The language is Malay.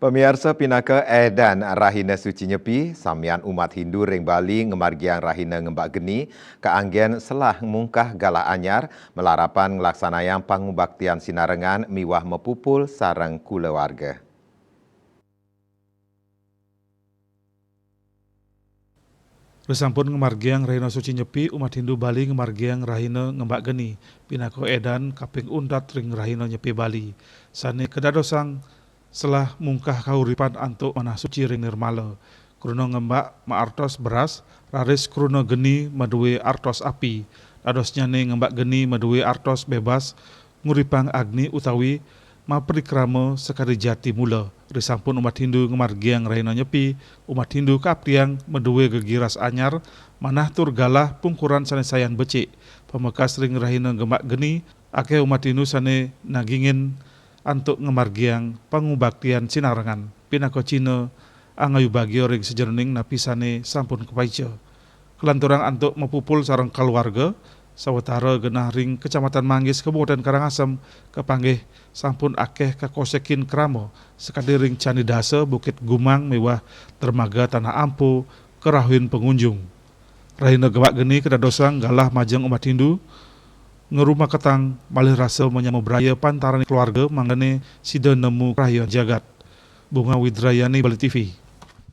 Pemirsa Pinaka dan Rahina Suci Nyepi, samian umat Hindu ring Bali ngemargiang Rahina ngembak geni, keanggen selah mungkah galah anyar, melarapan ngelaksanayang pangubaktian sinarengan miwah mepupul sareng kulawarga. Resampun ngemargiang Rahina Suci Nyepi, umat Hindu Bali ngemargiang Rahina ngembak geni, Pinaka edan kaping undat ring Rahina Nyepi Bali. Sane kedadosang selah mungkah kauripan antuk manah suci ring nirmala. Kruna ngembak maartos beras, raris kruna geni maduwe artos api. Dadosnya ne ngembak geni maduwe artos bebas, nguripang agni utawi maprikrama sekali jati mula. Risampun umat Hindu ngemargiang Rahina Nyepi, umat Hindu kaptiang maduwe gegiras anyar, manah tur galah pungkuran sane sayan becik. Pemekas ring Rahina ngembak geni, ake umat Hindu sane nagingin antuk ngemargiang pangubaktian sinarengan. Pinaka Cina angayu bagio ring sejerning napisane sampun kepaica. Kelanturang antuk mepupul sareng keluarga, sawetara genah ring Kecamatan Manggis Kabupaten Karangasem kepanggih sampun akeh kakosekin kramo sekadi ring Candi Dasa Bukit Gumang mewah dermaga Tanah Ampo kerahuin pengunjung. Rahina gebak geni kedadosang galah majeng umat Hindu ngerumah ketang malih rasa menyamu beraya pantaran keluarga mangane sida nemu rahayu jagat. Bunga Widrayani, Bali TV.